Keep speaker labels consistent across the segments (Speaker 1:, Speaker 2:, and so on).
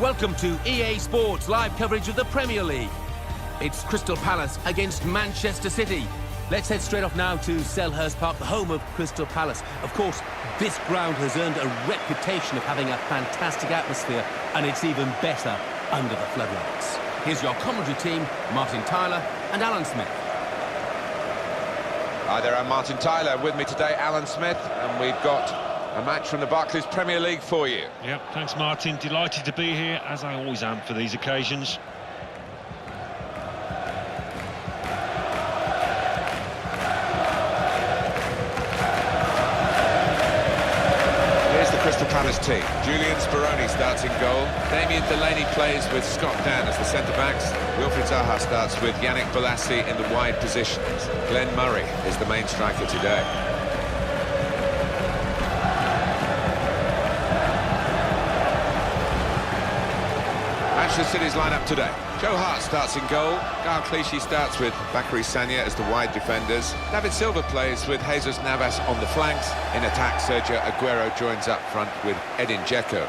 Speaker 1: Welcome to EA Sports live coverage of the Premier League. It's Crystal Palace against Manchester City. Let's head straight off now to Selhurst Park, the home of Crystal Palace. Of course, this ground has earned a reputation of having a fantastic atmosphere, and it's even better under the floodlights. Here's your commentary team, Martin Tyler and Alan Smith.
Speaker 2: Hi there, I'm Martin Tyler. With me today, Alan Smith, and we've got a match from the Barclays Premier League for you.
Speaker 3: Yep, thanks Martin. Delighted to be here, as I always am for these occasions.
Speaker 2: Here's the Crystal Palace team. Julian Speroni starts in goal. Damien Delaney plays with Scott Dan as the centre-backs. Wilfried Zaha starts with Yannick Bolasie in the wide positions. Glenn Murray is the main striker today. Manchester City's lineup today. Joe Hart starts in goal. Gael Clichy starts with Bakary Sagna as the wide defenders. David Silva plays with Jesus Navas on the flanks. In attack, Sergio Aguero joins up front with Edin Dzeko.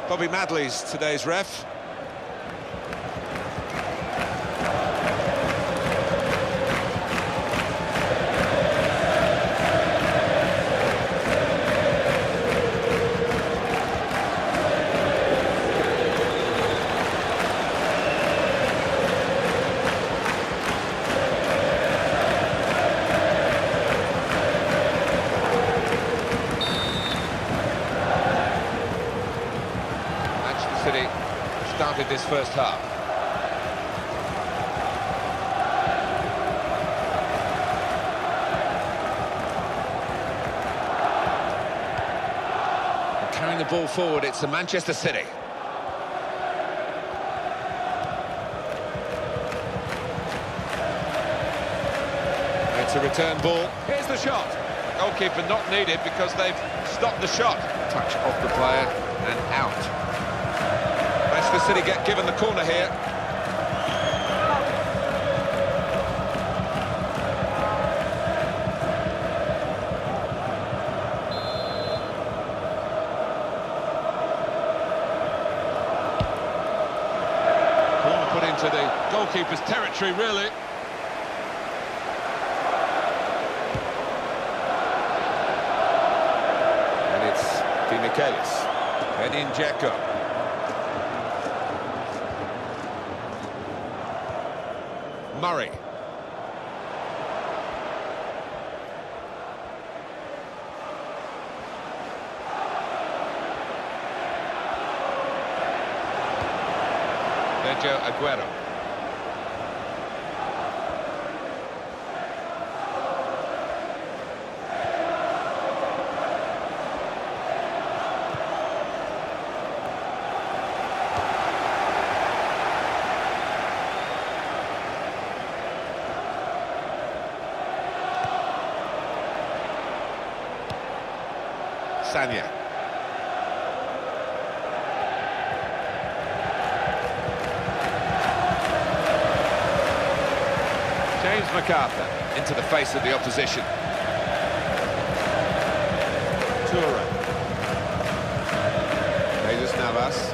Speaker 2: Bobby Madley's today's ref. Started this first half. And carrying the ball forward, it's the Manchester City. It's a return ball. Here's the shot. Goalkeeper not needed because they've stopped the shot. Touch off the player and out. Manchester City get given the corner here. Corner put into the goalkeeper's territory, really. And it's Dimichelis. Edin Dzeko. Murray. Sergio Aguero. Sagna. James MacArthur into the face of the opposition. Toure. Jesus Navas.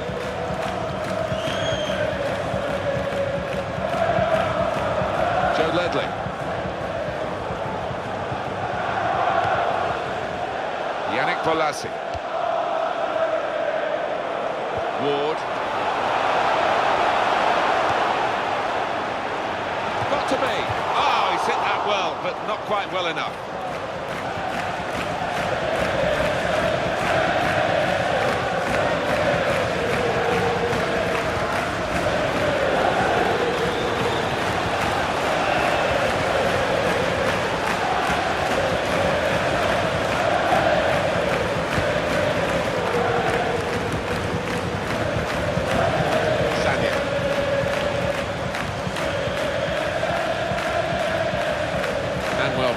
Speaker 2: Joe Ledley. Yannick Bolasie. Ward. Got to be. Oh, he's hit that well, but not quite well enough.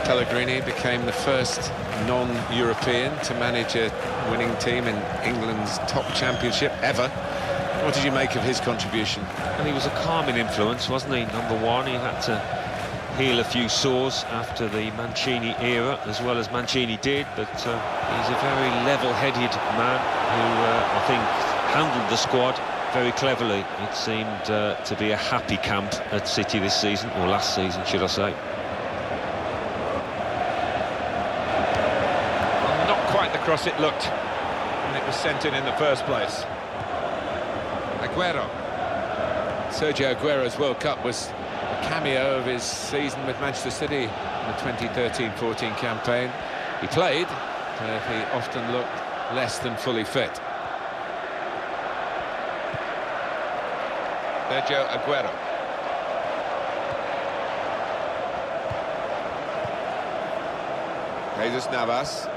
Speaker 2: Pellegrini Fellaini became the first non-European to manage a winning team in England's top championship ever. What did you make of his contribution?
Speaker 3: And he was a calming influence, wasn't he? Number one, he had to heal a few sores after the Mancini era, as well as Mancini did, but he's a very level-headed man who I think handled the squad very cleverly. It seemed to be a happy camp at City this season, or last season, should I say.
Speaker 2: Well, not quite the cross it looked when it was sent in the first place. Aguero. Sergio Aguero's World Cup was a cameo of his season with Manchester City in the 2013-14 campaign. He played, but he often looked less than fully fit. Sergio Aguero. Jesus Navas.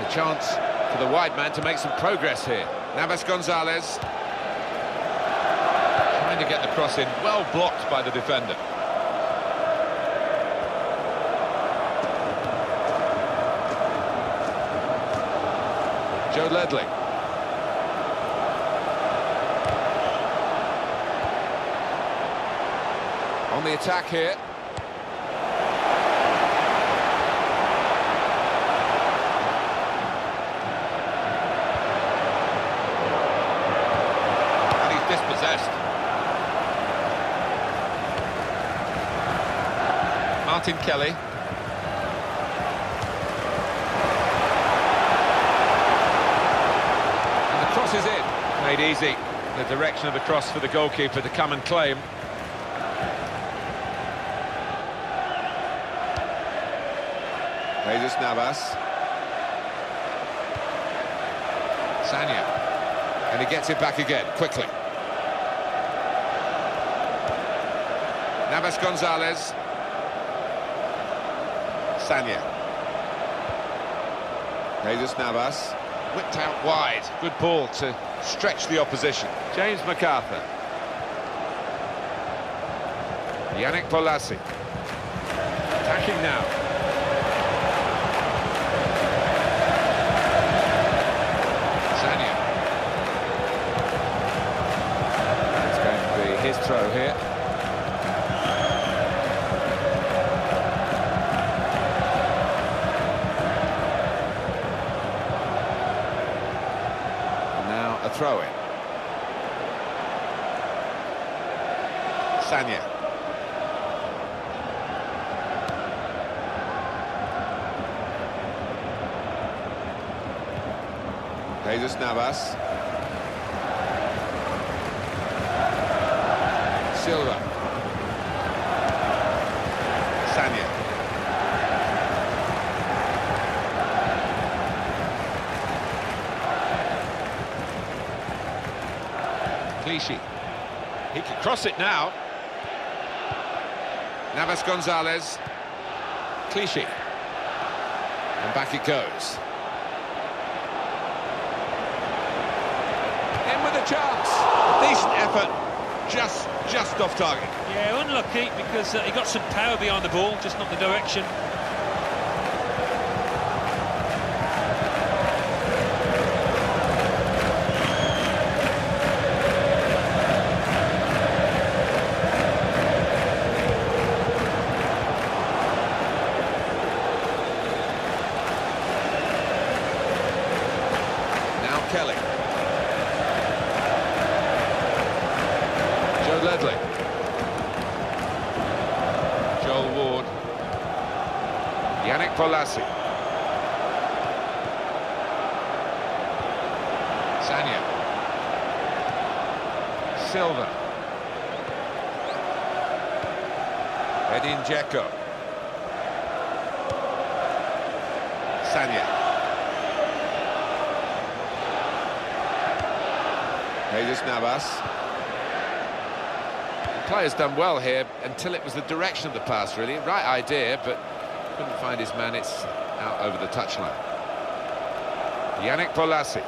Speaker 2: It's a chance for the wide man to make some progress here. Navas Gonzalez. Trying to get the cross in, well blocked by the defender. Joe Ledley. On the attack here. And he's dispossessed. Martin Kelly. And the cross is in. Made easy. The direction of the cross for the goalkeeper to come and claim. Jesus Navas. Sanya. And he gets it back again, quickly. Navas Gonzalez. Sanya. Jesus Navas. Whipped out wide. Good ball to stretch the opposition. James MacArthur. Yannick Bolasie. Attacking now. His throw here. And now a throw in. Sanya. Jesus Navas. Silva. Sanya. Clichy. He can cross it now. Navas Gonzalez. Clichy. And back it goes. In with a chance. Decent effort. Just off target.
Speaker 3: Yeah, unlucky because he got some power behind the ball, just not the direction.
Speaker 2: Now Kelly. Joe Ledley. Joel Ward. Yannick Bolasie. Sanya. Silva. Edin Dzeko. Sanya. Jesus Navas. The player's done well here until it was the direction of the pass, really. Right idea, but couldn't find his man. It's out over the touchline. Yannick Bolasie.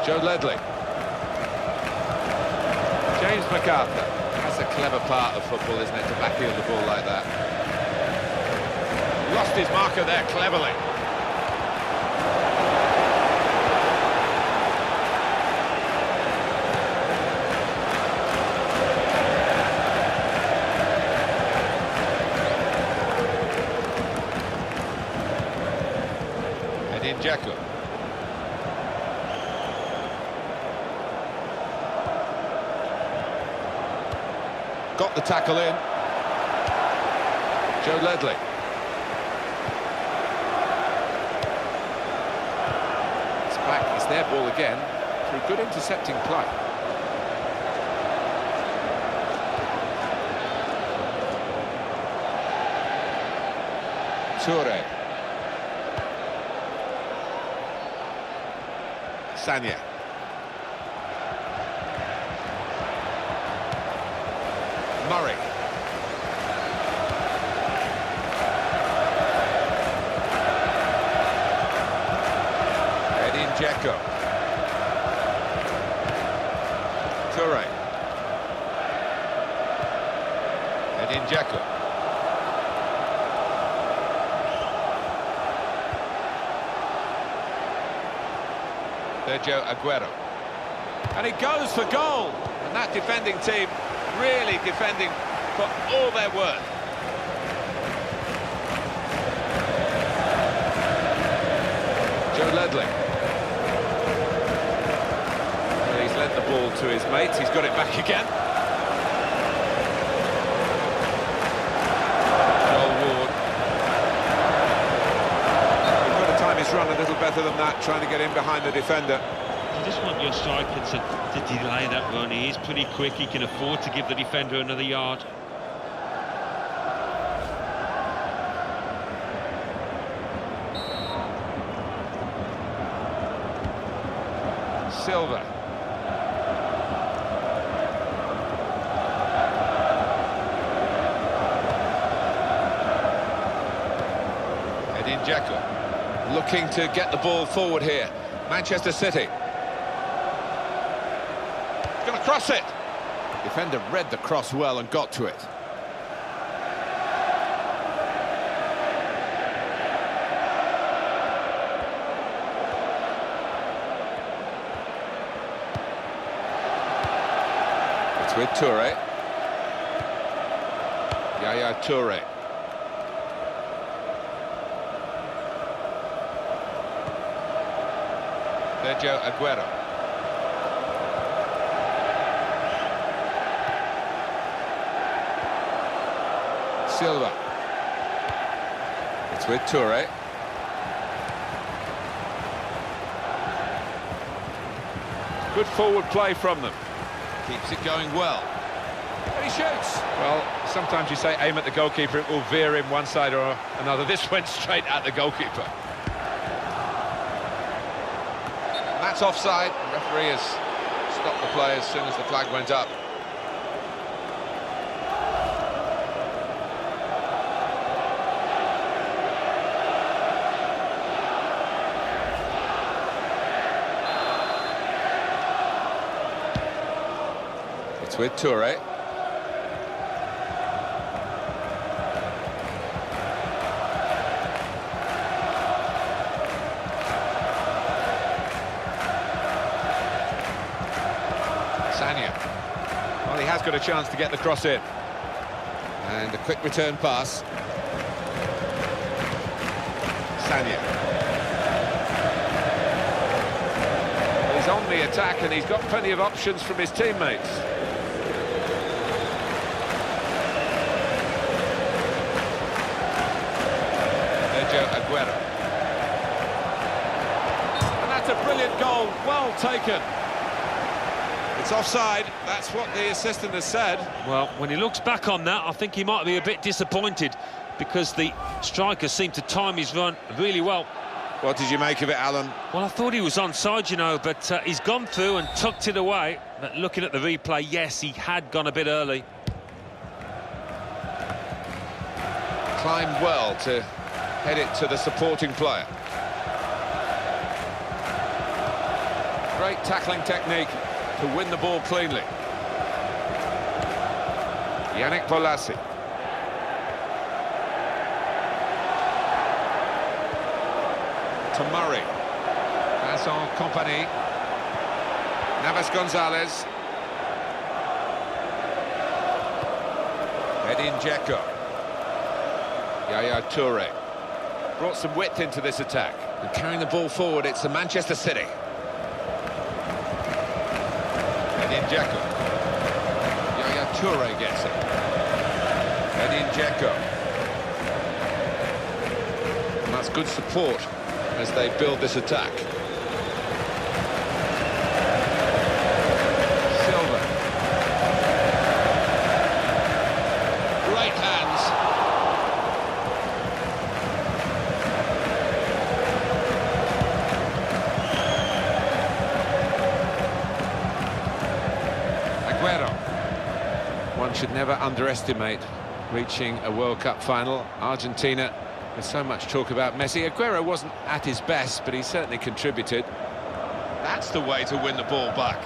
Speaker 2: Joe Ledley. James MacArthur has That's a clever part of football, isn't it, to backheel the ball like that. Lost his marker there cleverly. Edin Dzeko. Got the tackle in. Joe Ledley. It's back, it's their ball again, through good intercepting play. Toure. Sagna. Murray. Edin Dzeko. Toure. Edin Dzeko. Sergio Aguero. And he goes for goal. And that defending team really defending for all their worth. Joe Ledley. Well, he's lent the ball to his mates, he's got it back again. Joel Ward. He's got to time his run a little better than that, trying to get in behind the defender.
Speaker 3: You just want your striker to delay that run. He is pretty quick, he can afford to give the defender another yard.
Speaker 2: Silva. Edin Dzeko looking to get the ball forward here. Manchester City. Going to cross it. Defender read the cross well and got to it. It's with Toure. Yaya Toure. Sergio Aguero. Silva. It's with Toure. Good forward play from them. Keeps it going well. And he shoots. Well, sometimes you say aim at the goalkeeper, it will veer in one side or another. This went straight at the goalkeeper. And that's offside. The referee has stopped the play as soon as the flag went up. It's with Toure. Sagna. Well, he has got a chance to get the cross in. And a quick return pass. Sagna. He's on the attack and he's got plenty of options from his teammates. Aguero. And that's a brilliant goal, well taken. It's offside, that's what the assistant has said.
Speaker 3: Well, when he looks back on that, I think he might be a bit disappointed because the striker seemed to time his run really well.
Speaker 2: What did you make of it, Alan?
Speaker 3: Well, I thought he was onside, you know, but he's gone through and tucked it away. But looking at the replay, yes, he had gone a bit early.
Speaker 2: Climbed well to head it to the supporting player. Great tackling technique to win the ball cleanly. Yannick Bolasie. To Murray. Vincent Kompany. Navas Gonzalez. Edin Dzeko. Yaya Toure. Brought some width into this attack. And carrying the ball forward, it's the Manchester City. Edin Dzeko. Yaya Toure gets it. Edin Dzeko. And that's good support as they build this attack. Silva. Great hands. Aguero. One should never underestimate reaching a World Cup final. Argentina, there's so much talk about Messi. Aguero wasn't at his best, but he certainly contributed. That's the way to win the ball back.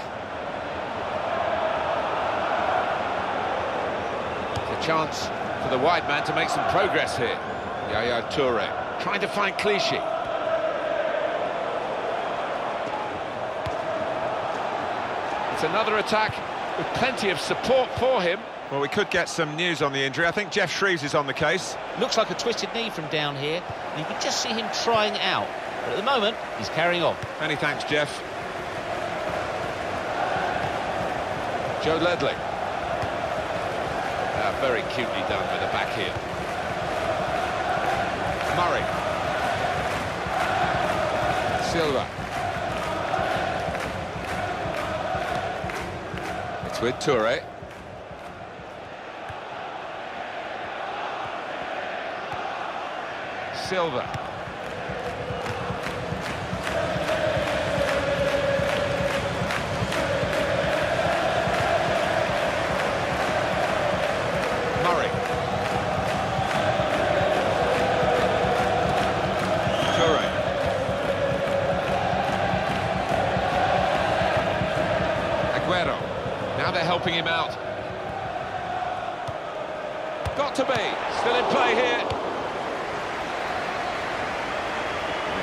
Speaker 2: It's a chance for the wide man to make some progress here. Yaya Toure trying to find Clichy. It's another attack with plenty of support for him.
Speaker 4: Well, we could get some news on the injury. I think Jeff Shreves is on the case.
Speaker 5: Looks like a twisted knee from down here, and you can just see him trying it out. But at the moment, he's carrying on.
Speaker 2: Many thanks, Jeff. Joe Ledley. Very cutely done with the back heel. Murray. Silva. It's with Toure. Silva. Murray. Toure. Aguero. Now they're helping him out. Got to be. Still in play here.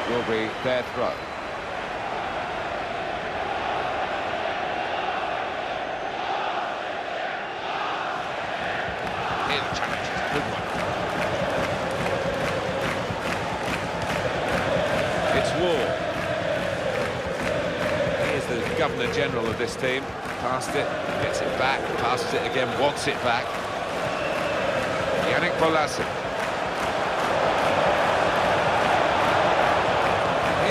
Speaker 2: Will be their throw. Here the challenge is a good one. It's Wall. He is the Governor General of this team. Passed it, gets it back, passes it again, wants it back. Yannick Bolasie.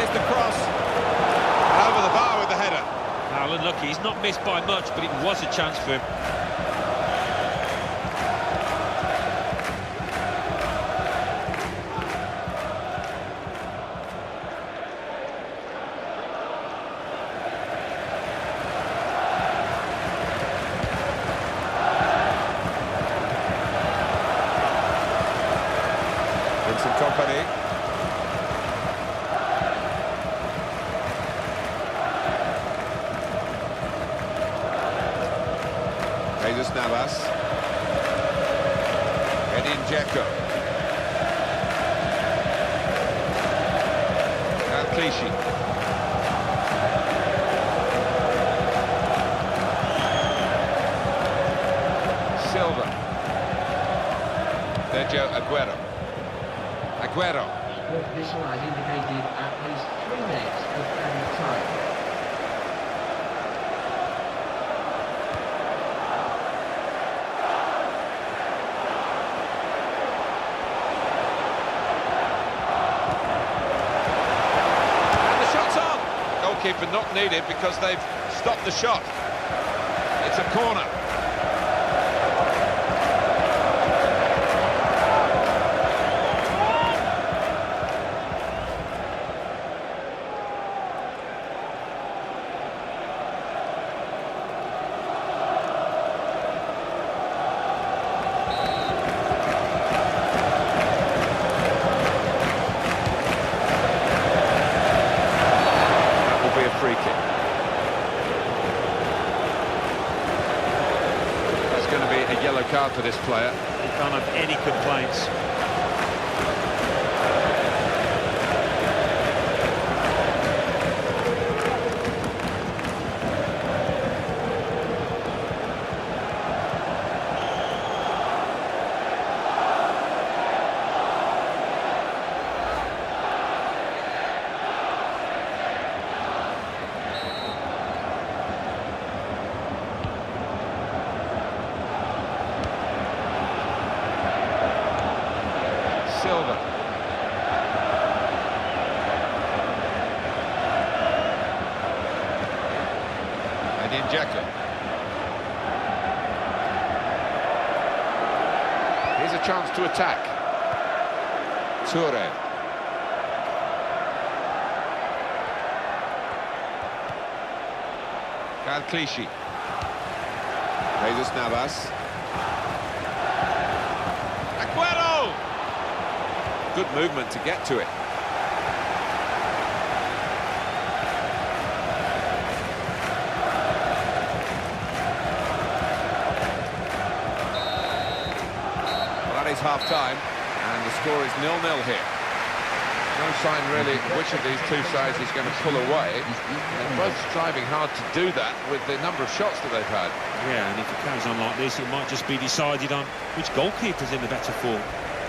Speaker 2: The cross, and over the bar with the header.
Speaker 3: Now, unlucky, he's not missed by much, but it was a chance for him.
Speaker 2: Vincent Kompany. Navas. Edin Dzeko. Clichy. Silva. Sergio Aguero. Aguero.
Speaker 6: Sport official has indicated at least 3 minutes of added time.
Speaker 2: Keeper not needed because they've stopped the shot. It's a corner. Free kick. card for this player.
Speaker 3: He can't have any complaints.
Speaker 2: Silva. And in Dzeko. Here's a chance to attack. Toure. Clichy. Jesus Navas. Aguero! Good movement to get to it. Well, that is half-time, and the score is 0-0 here. No sign really which of these two sides is going to pull away. They're both striving hard to do that with the number of shots that they've had.
Speaker 3: Yeah, and if it carries on like this, it might just be decided on which goalkeeper's in the better form.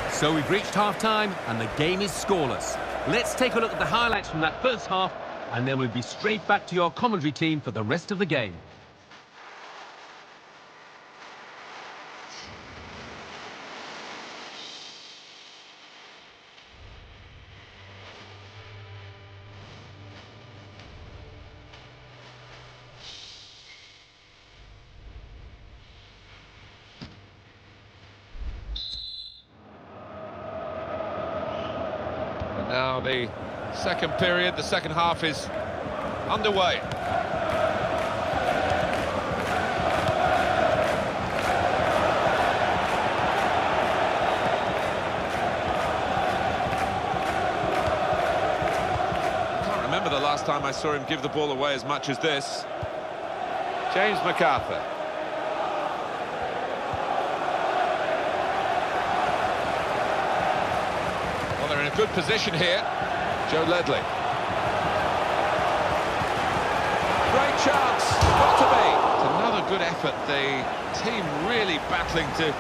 Speaker 1: So we've reached half-time and the game is scoreless. Let's take a look at the highlights from that first half, and then we'll be straight back to your commentary team for the rest of the game.
Speaker 2: Now the second period, the second half is underway. I can't remember the last time I saw him give the ball away as much as this. James MacArthur. They're in a good position here. Joe Ledley. Great chance, got to be. It's another good effort. The team really battling to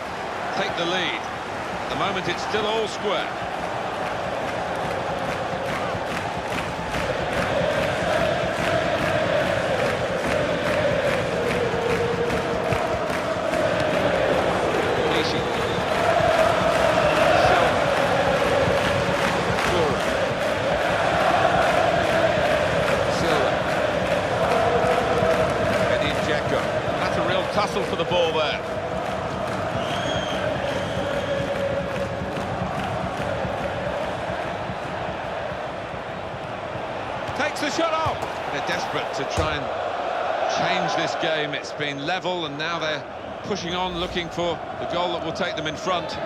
Speaker 2: take the lead. At the moment, it's still all square. Tussle for the ball there. Takes the shot off. They're desperate to try and change this game. It's been level and now they're pushing on, looking for the goal that will take them in front.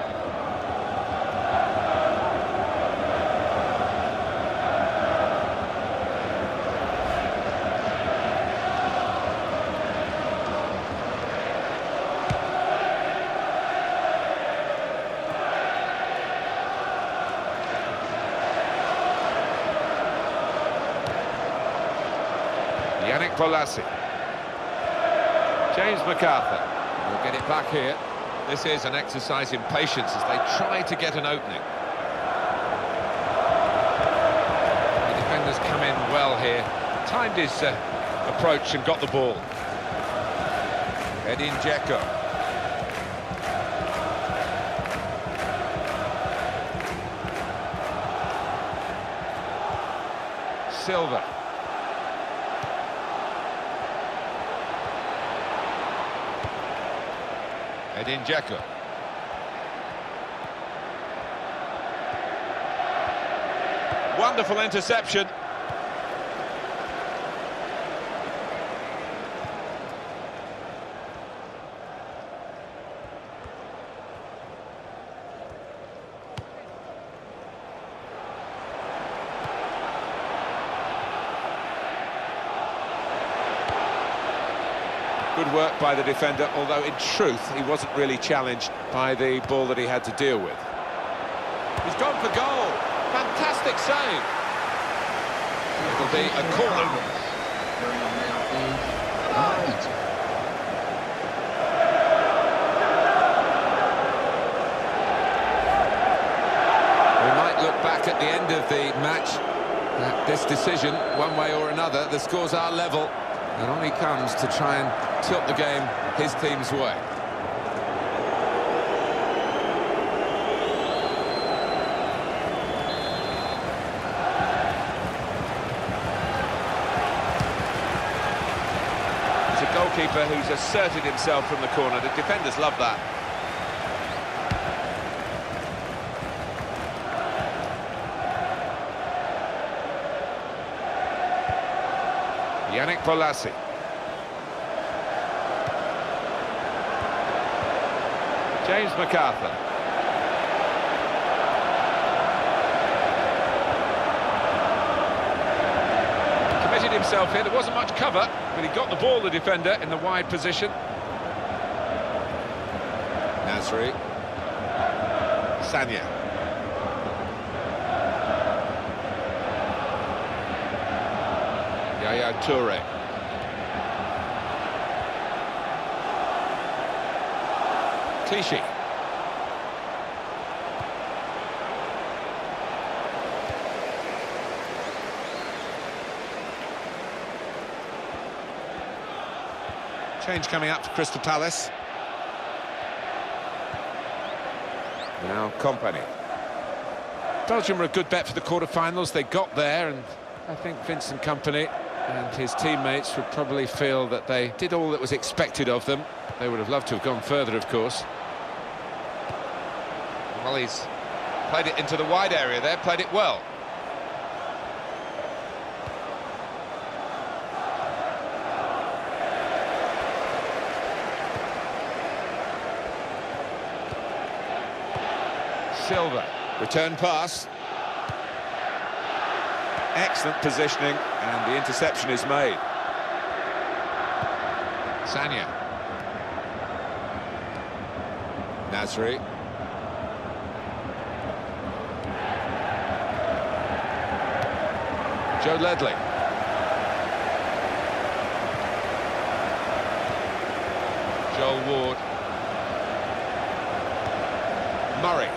Speaker 2: Yannick Bolasie. James MacArthur will get it back here. This is an exercise in patience as they try to get an opening. The defenders come in well here, timed his approach and got the ball. Edin Dzeko. Silva. Edin Dzeko. Wonderful interception. Good work by the defender, although in truth he wasn't really challenged by the ball that he had to deal with. He's gone for goal. Fantastic save. It'll be a corner.
Speaker 6: Going on now is number 8.
Speaker 2: We might look back at the end of the match at this decision, one way or another. The scores are level, and on he comes to try and tilt the game his team's way. It's a goalkeeper who's asserted himself from the corner. The defenders love that. Yannick Bolasie. James MacArthur. Committed himself here. There wasn't much cover, but he got the ball, the defender, in the wide position. Nasri. Sagna. Yaya Toure. Clichy. Change coming up for Crystal Palace. Now Kompany. Belgium were a good bet for the quarter-finals. They got there, and I think Vincent Kompany and his teammates would probably feel that they did all that was expected of them. They would have loved to have gone further, of course. Well, he's played it into the wide area there, played it well. Silva, return pass. Excellent positioning, and the interception is made. Sagna. Nasri. Joe Ledley. Joel Ward. Murray.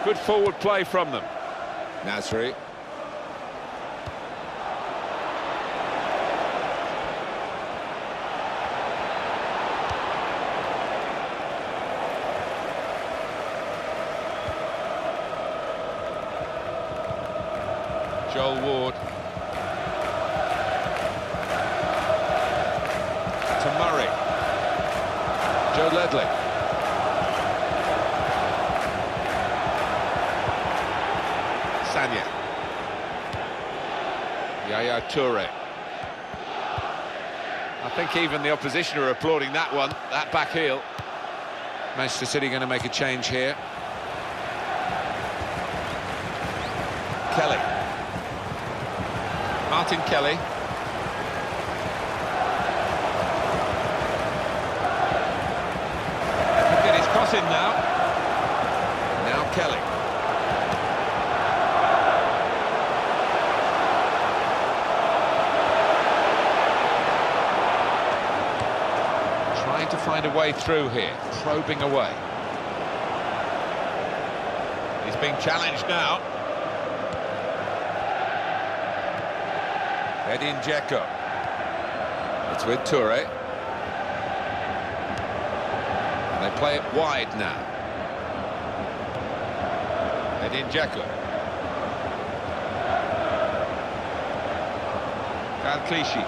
Speaker 2: Good forward play from them. Nasri. Joel Ward. To Murray. Joe Ledley. Sagna. Yaya Toure. I think even the opposition are applauding that one, that back heel. Manchester City going to make a change here. Kelly. Martin Kelly. Can get his cross in now. Now Kelly. Trying to find a way through here, probing away. He's being challenged now. Edin Dzeko. It's with Toure. And they play it wide now. Edin Dzeko. Clichy.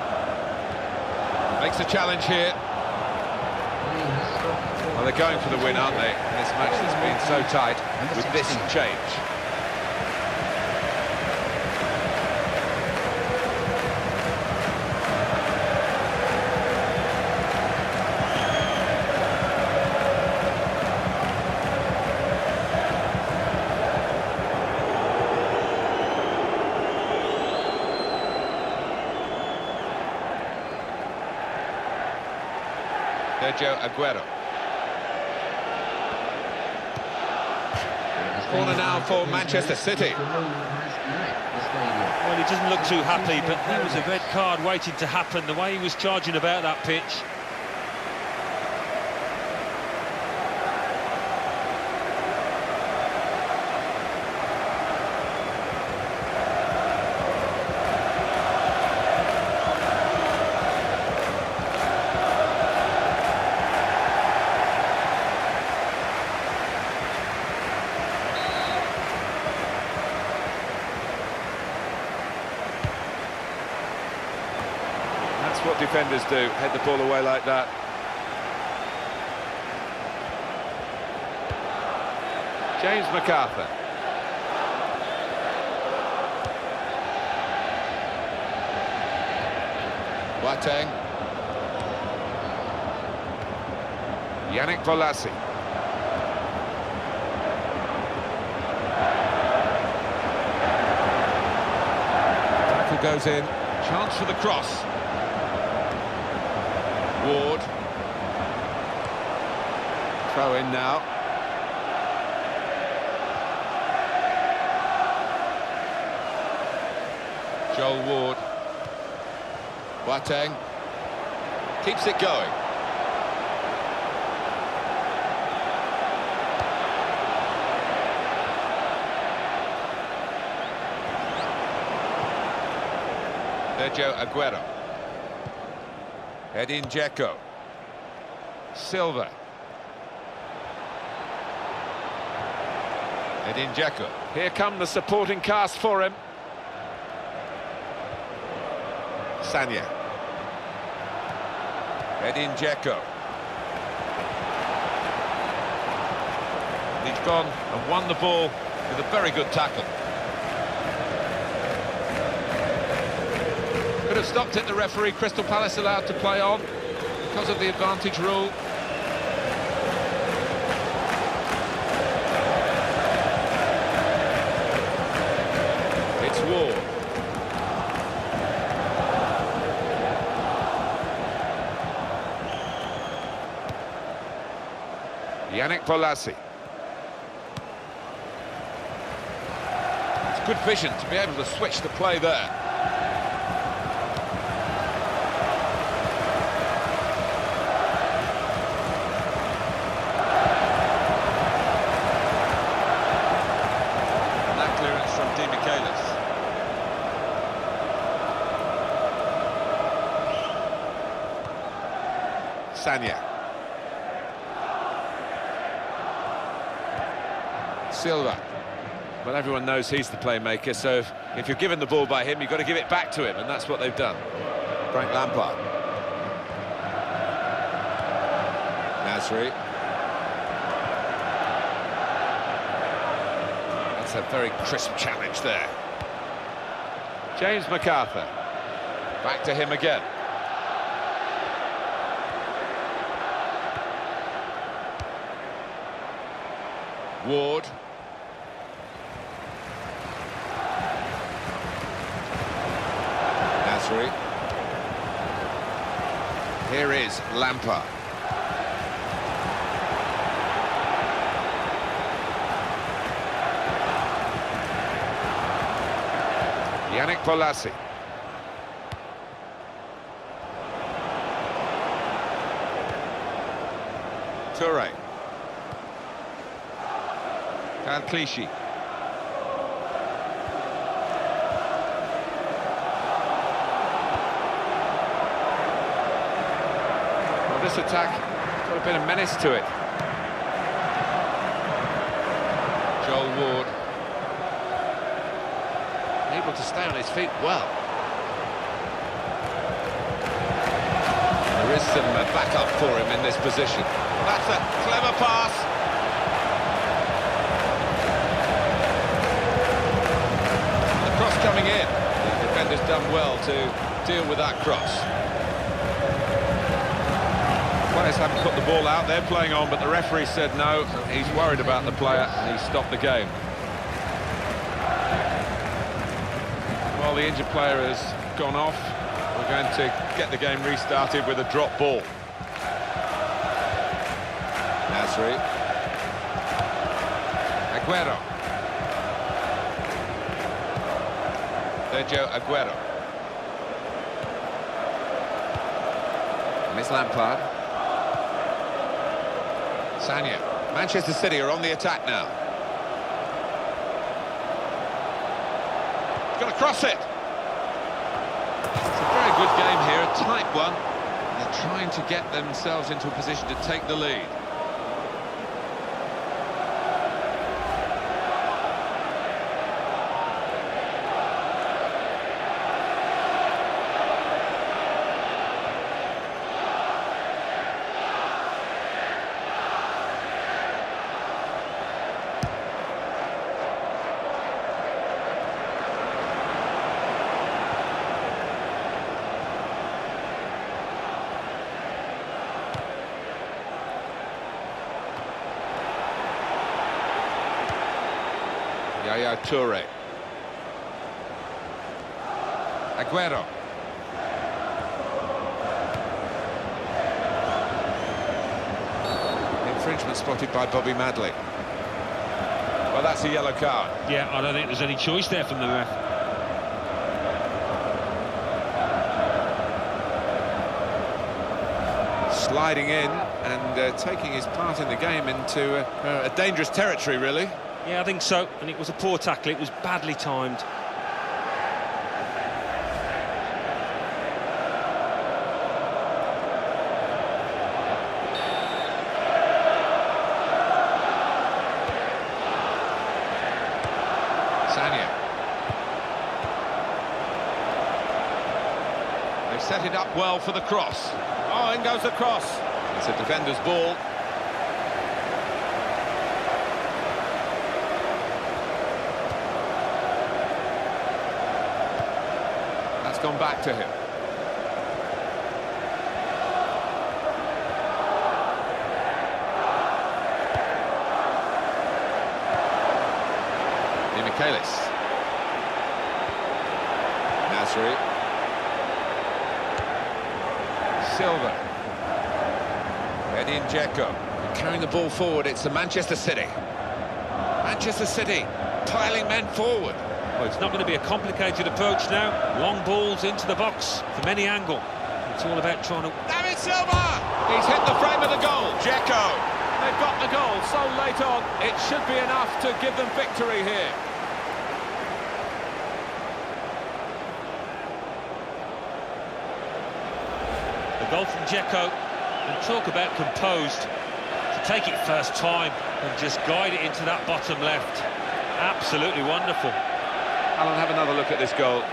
Speaker 2: Makes a challenge here. Well, they're going for the win, aren't they? In this match that's been so tight with this change. Sergio Aguero. Corner now for Manchester City.
Speaker 3: Well, he doesn't look too happy, but there was a red card waiting to happen, the way he was charging about that pitch.
Speaker 2: That's what defenders do, head the ball away like that. James McArthur. Boateng. Yannick Bolasie. Tackle goes in. Chance for the cross. Ward. Throw in now. Joel Ward. Boateng. Keeps it going. Sergio Aguero. Edin Dzeko. Silva. Edin Dzeko. Here come the supporting cast for him. Sanya. Edin Dzeko. He's gone and won the ball with a very good tackle. Could have stopped it, the referee. Crystal Palace allowed to play on because of the advantage rule. It's Ward. Yannick Bolasie. It's good vision to be able to switch the play there. And that clearance from Di Michaelis. Sanya. Silva. Well, everyone knows he's the playmaker, so if you're given the ball by him, you've got to give it back to him, and that's what they've done. Frank Lampard. Nasri. That's a very crisp challenge there. James McArthur. Back to him again. Ward. Nasri. Here is Lampard. Yannick Bolasie. Toure. Clichy. Well, this attack got a bit of menace to it. Joel Ward. Able to stay on his feet well. There is some backup for him in this position. That's a clever pass. Coming in, the defender's done well to deal with that cross. Players haven't put the ball out, they're playing on, but the referee said no, he's worried about the player and he stopped the game. While the injured player has gone off, we're going to get the game restarted with a drop ball. Nasri. Aguero. Sergio Aguero. And it's Lampard. Sanya. Manchester City are on the attack now. Got to cross it. It's a very good game here, a tight one. They're trying to get themselves into a position to take the lead. Yaya Toure. Aguero. Infringement spotted by Bobby Madley. Well, that's a yellow card.
Speaker 3: Yeah, I don't think there's any choice there from the ref.
Speaker 2: Sliding in and taking his part in the game into a dangerous territory, really.
Speaker 3: Yeah, I think so, and it was a poor tackle, it was badly timed.
Speaker 2: Sanya. They've set it up well for the cross. Oh, in goes the cross. It's a defender's ball. Gone back to him. Michaelis. Nasri. Silva. Edin Dzeko. Carrying the ball forward, it's the Manchester City. Manchester City piling men forward.
Speaker 3: Well, it's not going to be a complicated approach now. Long balls into the box from any angle. It's all about trying to...
Speaker 2: David Silva! He's hit the frame of the goal. Dzeko.
Speaker 4: They've got the goal so late on. It should be enough to give them victory here.
Speaker 3: The goal from Dzeko. And talk about composed. To take it first time and just guide it into that bottom left. Absolutely wonderful.
Speaker 2: Alan, have another look at this goal.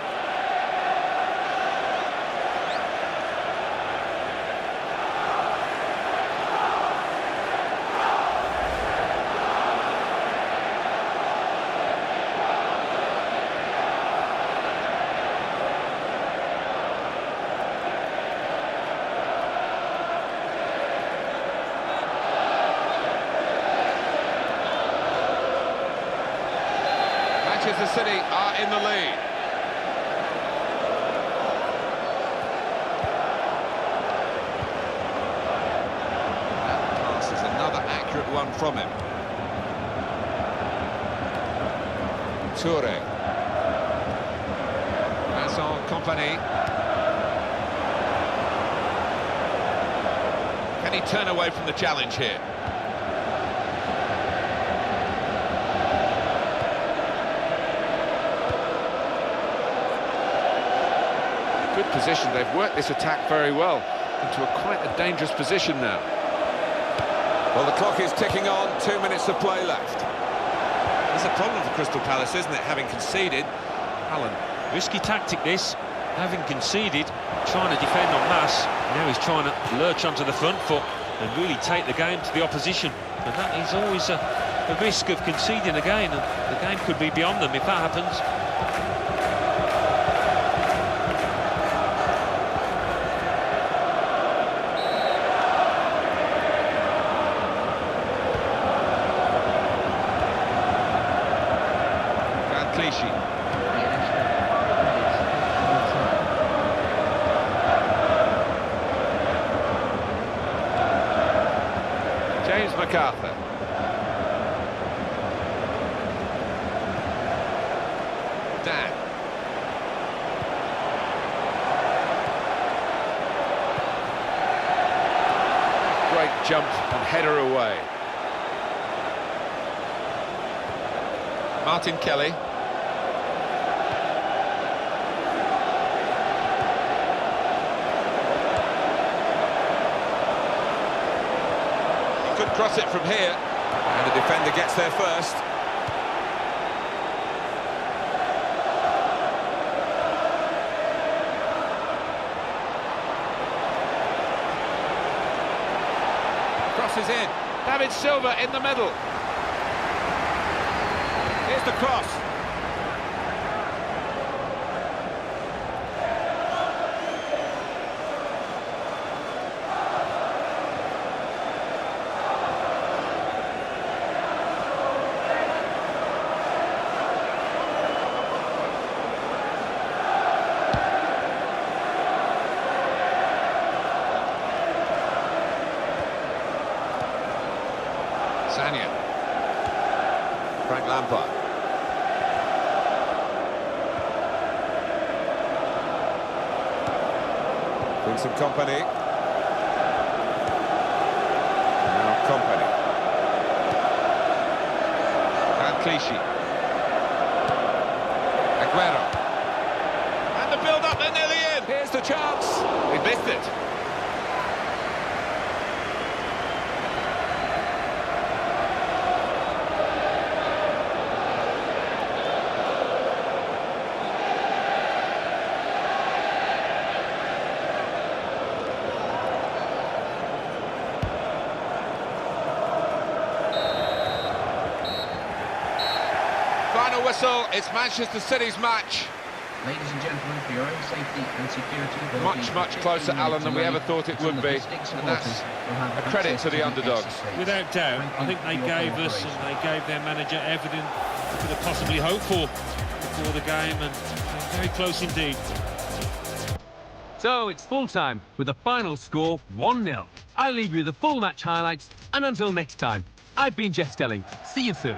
Speaker 2: Manchester City are in the lead. That pass is another accurate one from him. Toure. Vincent Kompany. Can he turn away from the challenge here? Good position. They've worked this attack very well into quite a dangerous position now. Well, the clock is ticking on. 2 minutes of play left. There's a problem for Crystal Palace, isn't it? Having conceded. Alan.
Speaker 3: Risky tactic this. Having conceded, trying to defend en masse. Now he's trying to lurch onto the front foot and really take the game to the opposition. And that is always a risk of conceding again. And the game could be beyond them if that happens.
Speaker 4: MacArthur.
Speaker 2: Dan.
Speaker 4: Great jump and header away.
Speaker 2: Martin Kelly. He could cross it from here, and the defender gets there first.
Speaker 4: Crosses in. David Silva in the middle. Here's the cross.
Speaker 2: Sanya. Frank Lampard. Vincent Kompany. Now Kompany. And Clichy. Aguero. And the build-up, they're nearly in.
Speaker 4: Here's the chance.
Speaker 2: He missed it. Final whistle, it's Manchester City's match.
Speaker 6: Ladies and gentlemen, for your own safety and security...
Speaker 2: Much closer, Alan, than we ever thought it would be. And that's a credit to the underdogs.
Speaker 3: Without doubt, I think they gave us and they gave their manager everything they could have possibly hoped for before the game, and very close indeed.
Speaker 1: So it's full time with the final score 1-0. I'll leave you the full match highlights, and until next time, I've been Jeff Stelling. See you soon.